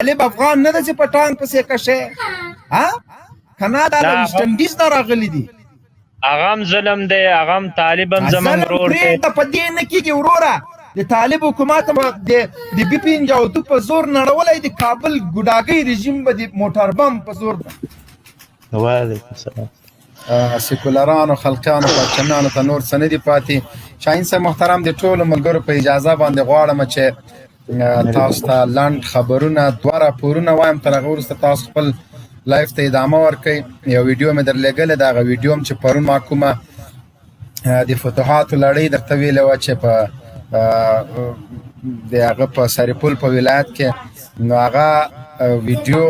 طالب افغان نه ده چې په ټانک پسې کشه ها کنه دا له ویسټنډیز نه راغلي دي هغه هم ظلم دی هغه هم طالب هم زمونږ ورور دی په دې نه کېږي وروره د طالب حکومت د بپین جاوتو په زور نړولی د کابل ګوډاګۍ رژیم به د موټر بم په زور وعلیکم السلام سیکولرانو خلقیانو پاکستانیانو ته نور څه نه دي پاتې شاهین صاحب محترم د ټولو ملګرو په اجازه باندې غواړم چې تاسو ته لنډ خبرونه دوه راپورونه وایم تر هغه وروسته تاسو خپل لایف ته ادامه ورکړئ یو ویډیو مې درلېږلی د هغه ویډیو هم چې پرون ما کومه د فتوحاتو لړۍ درته ویلې وه چې په د هغه په سرپل په ولایت کې نو هغه ویډیو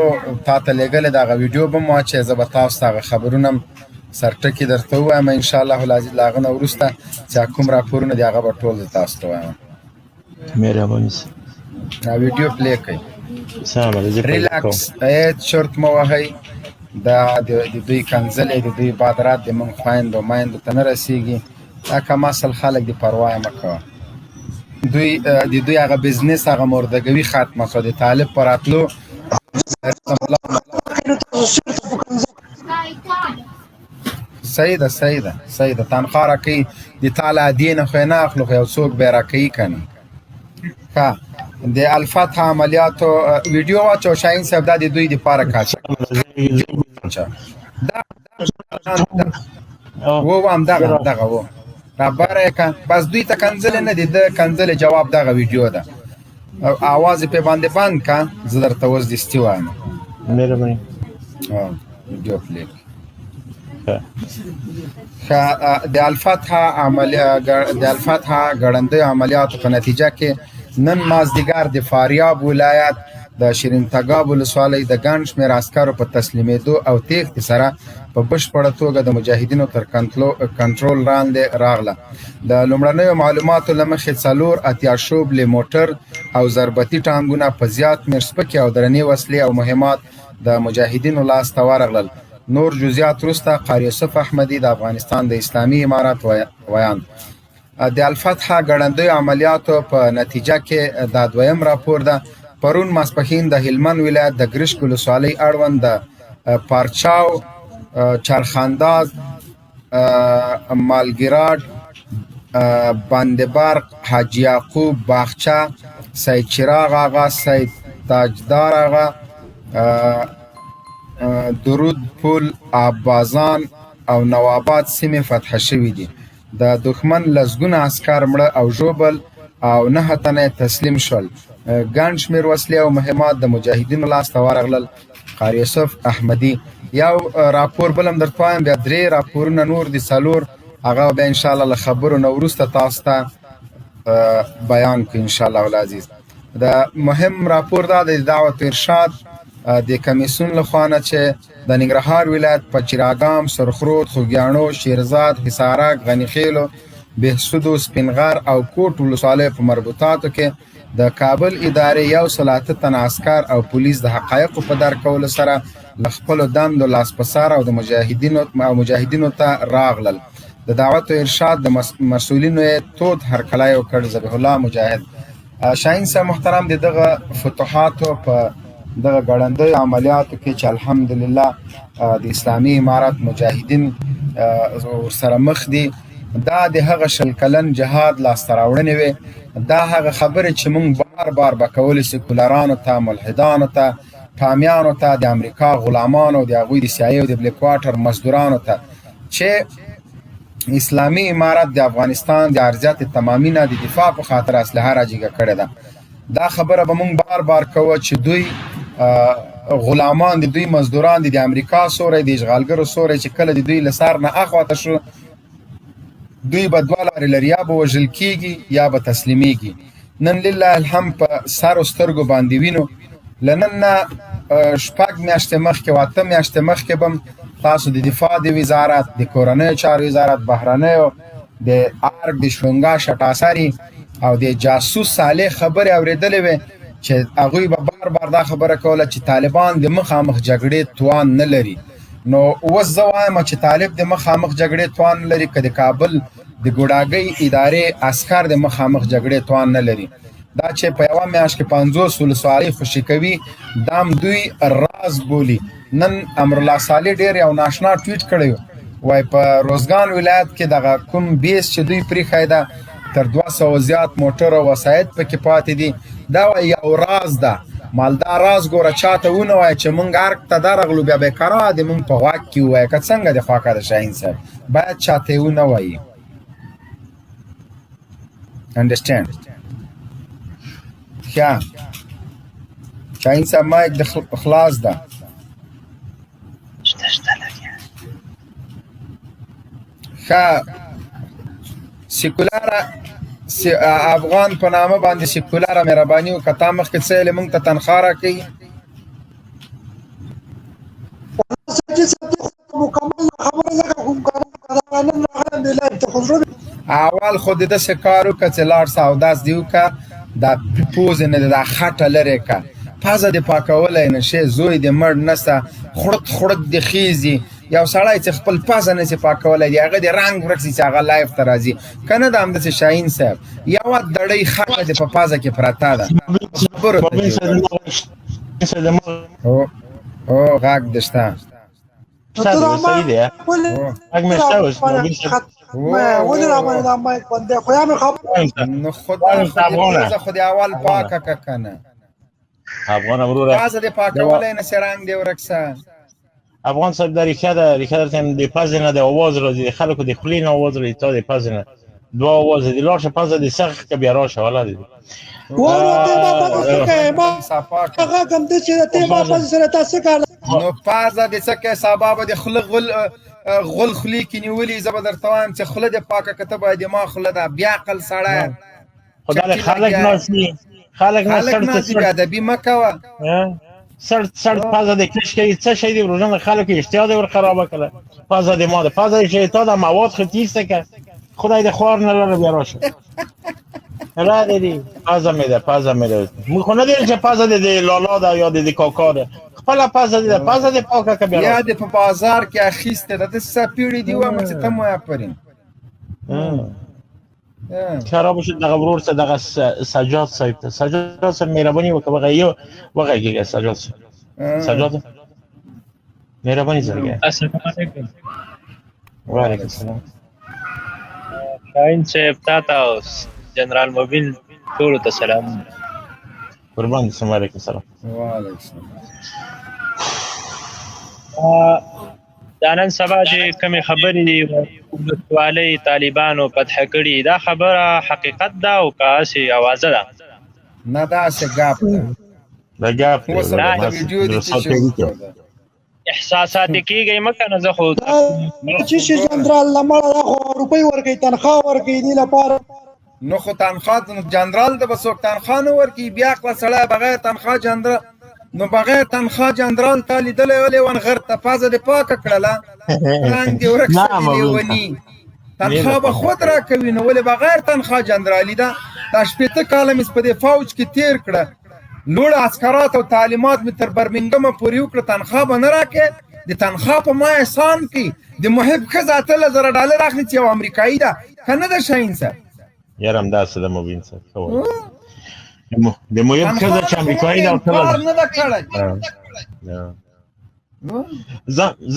تا ته لېږلی د هغه ویډیو به مو چې زه به تاسو ته هغه خبرونه هم سرټکي درته ووایم انشاءالله العزیز له هغه نه وروسته چې کوم راپورونه دي هغه به ټول زه تاسو ته وایم مهرباني ویډیو پلی کړئ ریلاکس چرت مه وهئ دا د دوی کنځلې د دوی بادرات د موږ خویندو میندو ته نه رسېږي دا کم اصل خلک د پروا یې مه کوه د دوی هغه بزنس هغه مردګوي ختمه شوه د طالب په راتلو صحیح ده تنخوا راکوي د تا له ادې نه خو یې نه اخلو خو یو څوک به یې راکوي که نه ښه د الفتح عملیاتو ویډیو واچو شاهین صاحب دا د دوی دپاره کاچه و همدغه و رابره یې که بس دوی ته کنځلې نه دي د کنځلې جواب دغه ویډیو ده آواز یې پې باندې بند که زه درته اوس دستي وایم مهرباني ویډیو پلی د الفتح ګړندیو عملیاتو په نتیجه کې نن مازدیګر د فاریاب ولایت د شیرین تګاب ولسوالۍ د ګڼ شمېر عسکرو په تسلیمېدو او تېښتې سره په بشپړه توګه د مجاهدینو تر کنټرول لاندې راغله د لومړنیو معلوماتو له مخې 4 شوبلې موټر او ضربتي ټانګونه په زیات شمېر سپکې او درنې وسلې او مهمات د مجاهدینو لاسته ورغلل نور جزئیات وروسته قاری یوسف احمدي د افغانستان د اسلامي امارت ویان د الفتح ګړندیو عملیاتو په نتیجه کې دا دویم راپور ده پرون ماسپښین د هلمند ولایت د ګرشک ولسوالۍ اړوند د پارچاو چرخانداز مالګراډ باندبرق حاجي یعقوب باغچه سید چراغ آغا سید تاجدار آغا درود پل آبازان او نواباد سیمې فتح شوي دي د دښمن لسګونه عسکر مړه او ژوبل او 9 تنه تسلیم شول ګڼ شمېر وسلې او مهمات د مجاهدینو لاسته ورغلل قاری یوسف احمدي یو راپور بل هم درته وایم بیا 3 راپورونه نور دي 4 هغه به انشاءالله له خبرو نه وروسته تاسو ته بیان کړو انشاءالله العزیز د مهم راپور دا د دعوت ارشاد د کمیسیون لخوا نه چې د ننګرهار ولایت په چراګام سرخرود خوږیاڼو شیرزاد حصارک غنیخیلو بهسودو سپینغر او کوټ ولسوالیو په مربوطاتو کې د کابل ادارې 108 تنه عسکر او پولیس د حقایقو په درک کولو سره له خپلو دندو لاس په سر او د مجاهدینو ته راغلل د دعوت ارشاد د مسؤلینو یې تود هرکلی وکړ ذبیح الله مجاهد شاهین صاحب محترم د دغه فتوحاتو په دغه ګړندیو عملیاتو کې چې الحمدلله د اسلامي امارت مجاهدین ورسره مخ دي دا د هغه شل کلن جهاد لاسته راوړنې وې دا هغه خبرې چې موږ بار بار به کولې سیکولرانو ته ملحدانو ته پامیانو ته د امریکا غلامانو د هغوی د سیایي او د بلیک واټر مزدورانو ته چې اسلامي امارت د افغانستان د ارضیات تمامي نه د دفاع په خاطر اسلحه راجګه کړې ده دا خبره به موږ بار بار کوو چې دوی غلامان د دوی مزدوران د امریکا سوری د اشغالګرو سوری چې کله د دوی له سر نه اخواته شو دوی به 2 لارې لري یا به وژل کېږي یا به تسلیمیږي نن لله الحمد په سر و سترګو باندې وینو له نن نه 6 میاشتې مخکې 8 میاشتې مخکې به تاسو د دفاع د وزارت د کورنیو چارو وزارت بهرنیو د ارګ د شونګا شټاسري او د جاسوس صالح خبرې اورېدلې وې چې هغوی به بار بار دا خبره کوله چې طالبان د مخامخ جګړې توان نه لري نو اوس زه وایم چې طالب د مخامخ جګړې توان نه لري که د کابل د ګوډاګۍ ادارې عسکر د مخامخ جګړې توان نه لري دا چې په یوه میاشت کې 50 ولسوالۍ خوشي کوي دا هم دوی راز بولي. نن امرالله صالح ډېر یو ناشنا ټویټ کړی وای په روزګان ولایت کې دغه کوم بیس چې دوی پرېښی ده تر 200 زیات موټر او وسایط پکې پاتې دي دا یو راز ده. مالدا راز ګوره چاته ونه وایه چې موږ ارګ ته درغلو بیا بېکاره د موږ په غوږ کې ووایه که څنګه د خواکه د شاهین صاحب باید چاته یې ونه وایي. انډرسټینډ ښه شاهین صاحب مایک د خلاص ده. ښه سیکولاره افغان په نامه باندې سیکولاره مهرباني وکړه تا مخکې څه یې موږ ته تنخوا راکوي. اول خو د داسې کار وکړه چې لاړ شه اوداس دې وکړه دا پوزې نه ده دا خټه لرې کړه پزه دې پاکولی نه شي زوی دې مړ نسته خړک خړک دې خیزي یو سړی چې خپل پزه نه شي پاکولی دی هغه دې رنګ ورک شي چې هغه لایف ته راځي که نه د همداسې شاهین صاحب یوه دړۍ خټه دې په پزه کې پرته ده خبرو ته او غږ دې شته صحیح دی غږ مې شته اوس ولې راباندې دا مایک بند دی خو یا مې خبر نو خو دې اول پاکه که که نه افغان وروره پزه دې پاکولی نه شي رنګ دې ورک شه. افغان صاحب دا ریښه ده ریښه درته د پزې نه د اواز راځي د خلکو د خولې نه اواز راځي تا د پزې نه دوه اواز دي لاړ شه پزه دې سخت که بیا راشه والا دي نو پزه دې څه کوې سبا به دې خوله غل خولې کې نیولي زه به درته وایم چې خوله دې پاکه که ته باید ما خوله ده بیا عقل سړی خو دا خلک ناسي خلک ناسي بې ادبي مه کوه سړ پزه دې کش کوي څه شی دې روزانه خلکو اشتها دې ور خرابه کړه پزه دې ما ده پزه دې شی تا ده مواد خو تیسته که خدای دې خوار نه لره بیا راشه را دې پزه مې ده موږ خو نه دی چې پزه دې د لالا ده یا د کاکا ده خپله پزه دې ده پزه دې پاکه که بیا یا دې په بازار کې اخیسته ده داسې څپېړې دي وایم چې ته مو آفرین خراب شد دغه ورور څه دغه سجاد صاحب ته سجاد صاحب مهرباني وکړه وغږېږه سجاد سجاد مهرباني زرګه السلام علیکم. وعلیکم السلام. شاهین صاحب تا ته جنرال مبین ټولو ته سلام. قربان دې وعلیکم السلام. وعلیکم السلام. دا نن سبا چې کومې خبرې دي ولسوالۍ طالبانو فتح کړي دا خبره حقیقت ده او که هسې اوازه ده؟ نه داسې ګاپ ده احساساتي کېږئ مه که نه زه خو چې جنرال لمړه دا خو روپۍ ورکوي تنخوا ورکوي دې لپاره نو خو تنخوا جنرال ته به څوک تنخوا نه ورکوي بیا کله سړی بغیر تنخوا جنرال نو بغیر تنخوا جنرال تا لیدلی ولې ونغر ته پزه دې پاکه کړله رنګ دې ورک شوي لیوني تنخوا به خود راکوي نو ولې بغیر تنخوا جنرالي ده دا 80 کاله مې په دې فوج کې تېر کړه لوړ عسکرات او تعلیمات مې تر برمنګمه پورې وکړه تنخوا به نه راکړې د تنخوا په ما احسان کوي د محب ښځه 18,000 ډالر اخلي چې یو امریکایي ده که نه ده شاهین صاحب یاره همداسې ده مبین صاحب د محب ښځه چې امریکایي ده کار نه ده کړی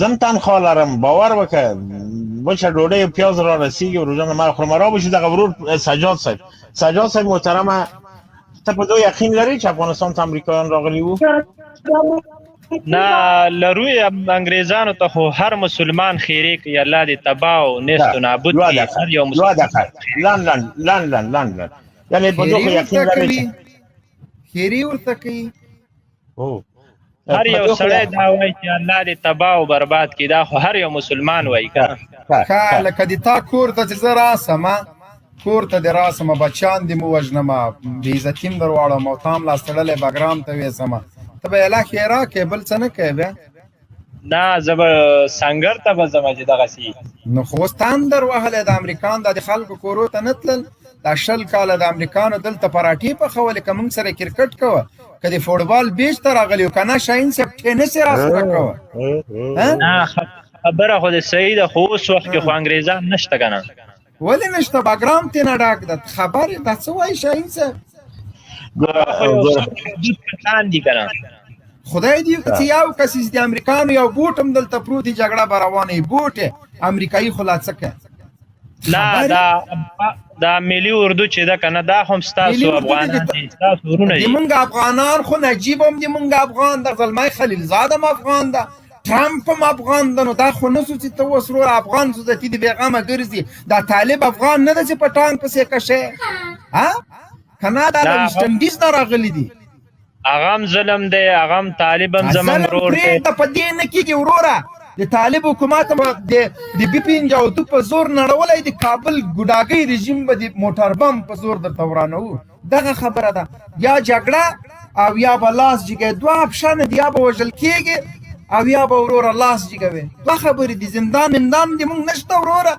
زم تنخوا لرم باور وکړه بچه ډوډۍ او پیاز را رسیږي روزانه ما خورم را بشو دغه ورور سجاد صاحب محترمه ته په دو یقین لري چې افغانستان ته امریکایان راغلي وو؟ نه لروی انګریزانو ته خو هر مسلمان خیرې کوي الله دې تباه او نیست و نابود کړي هر یو مسلمان لن یعنې په دو یقین لري خیرې ورته کوي هر یو سړی دا وایي چې الله دې تباه او برباد کړي دا خو هر یو مسلمان وایي که لکه د تا کور ته چې زه راسم کور ته دې راسم بچیان دې مو وژنم بې عزتي م در واړم او تا م لاس تړلی بګرام ته ویسم ته به الله خیرا کوې بل څه نه کوې بیا نه زه به سنګر ته به ځم چې دغسې نو خو اوس تان در وهلی د امریکان دا د خلکو کورو ته نه تلل دا 20 کاله د امریکانو دلته پراټې پخولې که موږ سره کرکټ کوه که د فوټبال بیچ ته راغلي که نه شاهین صاحب ټینس یې راسره کوه نه خبره خو دې صحیح ده خو اوس وخت کې خو انګریزان نشته که نه ولې نشته بګرام ترې نه ډک ده خبرې دا څه وایي شاهین صاحب هغه خو یو څه حدود کسان دي که نه خدای دې چې یو کس د امریکانو یو بوټ هم دلته پروت دی جګړه به روانه وي بوټ امریکایي خو لا څه کوي نه دا ملي اردو چې ده که نه دا هم ستاسو افغانان دي ستاسو ورونه دي زمونږ افغانان خو نجیب هم زمونږ افغان ده زلمی خلیلزاد هم افغان ده ټرمپ هم افغان ده نو دا خو نه سو چې ته اوس ورور افغان سو چې د بېغمه ګرځي دا طالب افغان نه ده چې په ټانک پسې کشی که نه دا د ویسټ انډیز نه راغلي دي هغه هم ظلم دی هغه هم طالب هم زمونږ ورور دی ظلم پرېږده په دې نه کېږي وروره د طالب حکومت د بیپین جاوتو په زور نړولی د کابل ګوډاګۍ رژیم به د موټر بم په زور درته ورانوو دغه خبره ده یا جګړه او یا به لاس جګوي دوه اپشنه دي یا به وژل کېږي او یا به وروره لاس جګوي دوه خبرې دي زندان مندان دې مونږ نشته وروره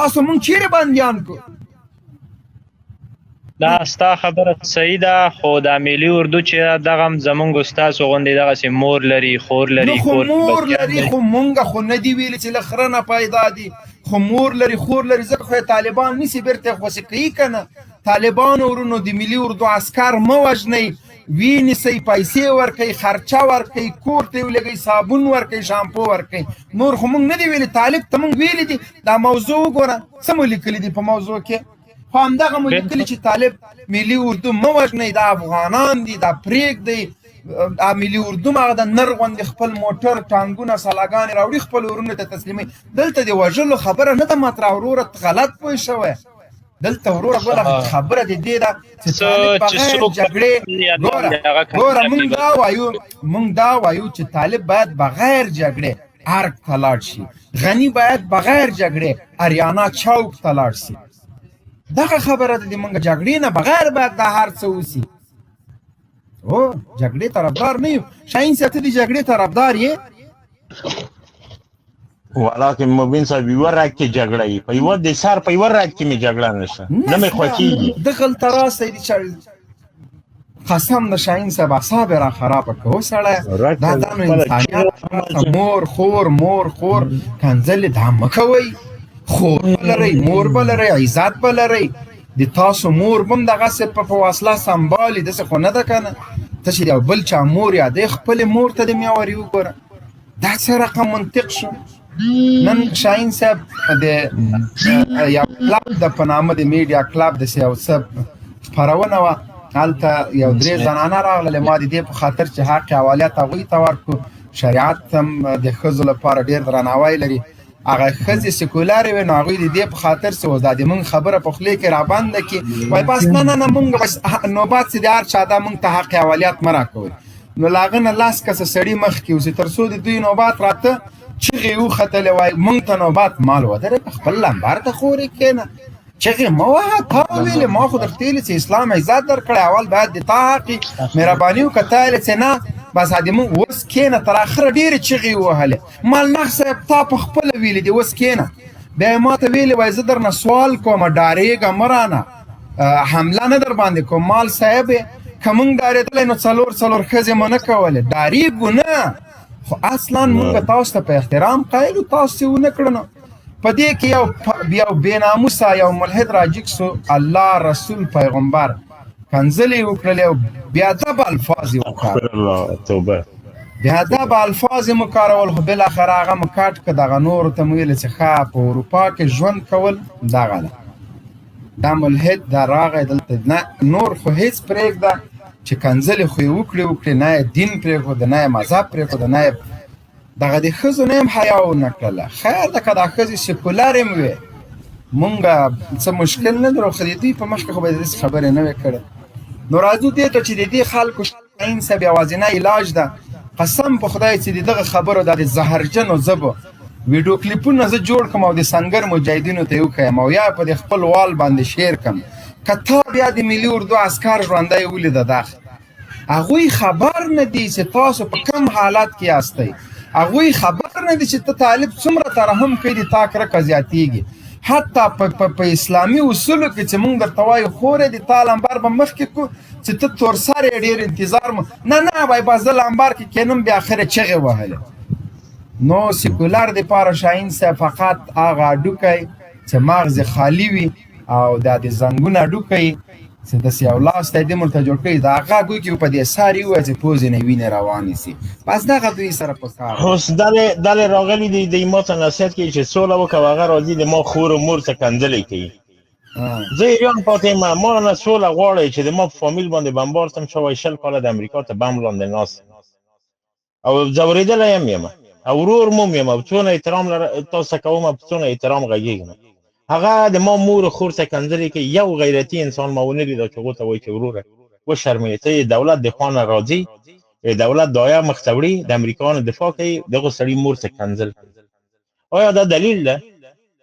تاسو مونږ چیرې بندیان کړو دا ستا خبره صحیح ده خو دا ملي اردو چې دغه هم زمونږ ستاسو غوندې دغسې مور لري خور لري خو مور لري خو مونږ خو نه دي ویلي چې له خره نه پیدا دي خو مور لري خور لري ځکه خو طالبان نیسي بیرته خوسې کوي که نه طالبانو ورونو د ملي اردو عسکر مه وژنئ وینیسئ پیسې ورکوئ خرچه ورکوئ کور ته یې ولګئ صابون ورکوئ شامپو ورکوئ نور خو مونږ نه دي ویلي طالب ته مونږ ویلي دي دا موضوع وګوره څه مو لیکلي دي په موضوع کې خو همدغه مو لیکلي چې طالب ملي اردو مه وژنئ دا افغانان دي دا پرېږدئ دا ملي اردو هغه د نر غوندې خپل موټر ټانګونه سلاګانې راوړي خپل ورونو ته تسلیموي دلته د وژلو خبره نه ده مطرح وروره غلط پوه شوی دلته وروره بله خبره د دې ده چې طالب بغیر جګړې ګوره مونږ دا وایو چې طالب باید بغیر جګړې ارګ ته لاړ شي غني باید بغیر جګړې اریانا چوک ته لاړ شي دغه خبره ده د مونږ جګړې نه بغیر باید دا هر څه وسي او جګړې طرفدار نه یو شاهین صاحب ته د جګړې طرفدار یې ولیکن مبین صاحب یوه راک کې جګړه وي په یوه د سهار په یوه راک کې مې جګړه نشته نه مې خوښېږي دغلته راستی د قسم د شاهین صاحب اعصاب یې را خرابه که سړی دا نو انسانیت مور خور کنځلې دا مه کوئ خور به لرئ مور به لرئ عزت به لرئ د تاسو مور به هم دغسې په وسله سنبالي داسې خو نه ده که نه ته چې یو بل چا مور یادې خپلې مور ته د میاوري وګوره دا څه رقم منطق شو نن شاهین صاحب د یو کلب د په نامه د میډیا کلب داسې یو څه خپرونه وه هلته یو درې زنانه راغللې ما د دې په خاطر چې حق حوالیت هغوی ته ورکړو شریعت هم د ښځو لپاره ډېر درناوی لري هغه ښځې سیکولرې وې نو هغوی د دې په خاطر چې اوس دا د مونږ خبره په خولې کې رابنده کړي وایي بس نه مونږ بس نوبت چې د هر چا دا مونږ ته حق حوالیت مه راکوئ نو له هغه نه لاس کسه سړي مخکې اوسي تر څو د دوی نوبت راته چغې وختلې وایي مونږ ته نوبت مال ودرې خپل لمبر ته خورې کښېنه چغې مه وهه تا وویلې ما خو درته ویلې چې اسلام عزت درکړی اول باید د تا حقي مهرباني وکړه تا ویلې چې نه بس دې اوس کښېنه تر اخره ډېرې چغې ووهلې مالنخ صاحب تا په خپله ویلې دي اوس کښېنه بیا یې ما ته ویلې وایي زه درنه سوال کوم ډارېږه مه رانه حمله نه در باندې کوم مال صاحب که مونږ ډارېدلی نو څلور ښځې مو نه کولې ډارېږو نه خو اصلا مونږ تاسو ته په احترام قایل و تاسو یې ونه کړه نو په دې کې یو بېناموسه یو ملحد راجګ سو الله رسول پیغمبر کنځلې وکړلې او بېادبه الفاظ یې وکارول بېادبه الفاظ یې مو کارول خو بالاخره هغه مو کاټ کړه دغه نورو ته مو ویلې چې ښه په اروپا کې ژوند کول دغه ده دا ملحد دا راغی دلته نه نور خو هېڅ پرېږده چې کنځلې خو یې وکړې نه یې دین پرېښوده نه یې مذهب پرېښوده نه یې دغه د ښځو نه هم حیا ونه کړله خیر ده که دا ښځې سیکولرې هم وې مونږ څه مشکل نه درو خو د دوی په مخکې خو به داسې خبرې نه وې کړې نو راځو دې ته چې د دې خلکو شاهین صاحب یوازینی علاج ده قسم په خدای چې د دغه خبرو دا د زهرجنو ژبو ویډیو کلیپونه زه جوړ کړم او د سنګر مجاهدینو ته یې وښیم او یا په د خپل وال باندې شیر کړم که تا بیا د ملي اردو عسکر ژوندی ولیده دا هغوی خبر نه دي چې تاسو په کم حالت کې یاستئ هغوی خبر نه دي چې ته طالب څومره ترحم کوي د تا کرکه زیاتېږي حتی په اسلامي اصولو کې چې مونږ درته وایو خورې د تا لمبر به مخکې کړو چې ته تورسر یې ډېر انتظار نه وایي بس زه لمبر کې کښېنم بیا اخره چغې وهلې نو سیکولر دپاره شاهین صاحب فقط هغه هډوکی چې مغز خالي وي او دا د زنګون هډوکی چې داسې یو لاس ته یې دې ورته جوړ کړي د هغه ګوي کې په دې سار یې ووایي چې پوزې نه وینې روانې سي بس دغه دوی سره په کار اوس دلې راغلي دي دوی ما ته نصیحت کوي چې سوله وکړه او هغه راځي د ما خور و مور ته کنځلې کوي زه ایران پاتې یم ما نه سوله غواړئ چې د ما په فامیل باندې بمبار سم شوی 20 کاله د امریکا ته بم لاندې ناست او ځورېدلی یم او ورور مو یم او څونه احترام تاسو کوم او څونه احترام غږیږم هغه د ما مور و خور ته کنځلې کوي یو غیرتي انسان ما ونه لیده چې هغو ته وایي چې وروره وشرمېږې ته دولت د خوا نه راځي دولت دایه مخ ته وړي د امریکا نه دفاع کوي دغه سړي مور ته کنځل آیا دا دلیل ده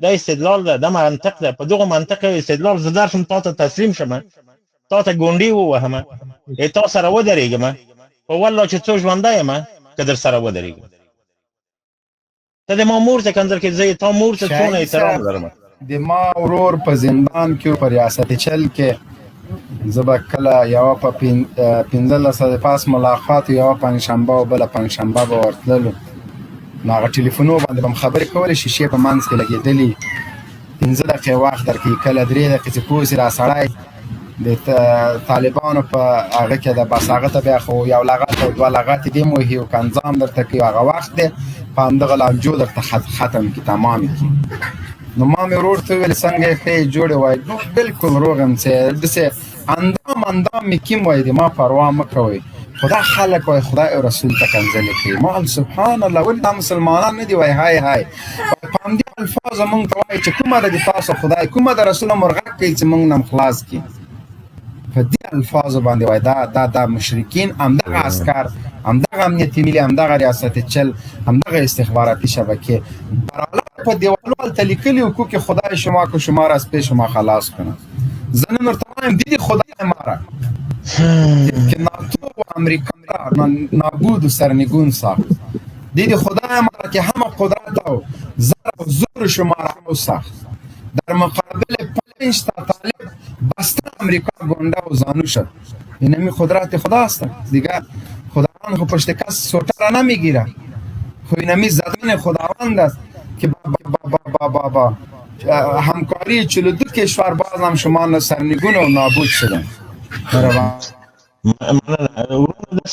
دا استدلال ده دا منطق ده په دغه منطق استدلال زه درشم تا ته تسلیم شم تا ته ګونډې ووهمه تا سره ودرېږم په والله چې څو ژوندی یم که در سره ودرېږم ته د ما مور ته کنځل کوې زه تا مور ته څونه احترام لرم د ما ورور په زندان کې په ریاست چل کې زه به کله یوه په 15 پاس ملاقات یوه پنجشنبه او بله پنجشنبه به ورتللو نو هغه ټلیفونو باندې به م خبرې کولې شیشې په منځ کې لګېدلي 15 دقیقې وخت درکوي کله 3 دقیقې چې پوه سي را سړی د طالبانو په هغه کې ده بس هغه ته بیا خو یو لغت او دوه لغتې دې مو وهي او کنځام درته کوي هغه وخت دی په همدغه لهجو درته ختم کړي تمام کړي نو ما مې ورور ته وویل څنګه یې ښې جوړې وایي بالکل روغ یم چې داسې اندام مې کیم وایي د ما پروا مه کوئ خدا خلک وایي خدای او رسول ته کنځلې کوي ما ویل سبحان الله ولې دا مسلمانان نه دي وایي های په همدې الفاظو موږ ته وایي چې کومه ده د تاسو خدای کومه د رسول مرغک کوي چې موږ نه خلاص کړي په دې الفاظو باندې وایي دا مشرکین همدغه عسکر همدغه امنیتي ملي همدغه ریاست چل همدغه استخباراتي شبکې براله په دیوالو هلته لیکلي وو که خدای شما کو شما را از پی شما خلاص کنه زه نن ورته وایم دیدی خدای ما را که ناتو و امریکا را نابود و سرنگون ساخت دیدی خدای ما را که همه قدرت و زر و زور شما را ساخت در مقابل 5 تا طالب بسته امریکا گنده و زانو شد این همی قدرت خداست دیگر خداوند خو پشت کس سوټه را نمیگیره خو این همی زدن خداوند است که با همکاری 42 کشور باز هم شما سرنگون و نابود شدن مننه ورونه داسې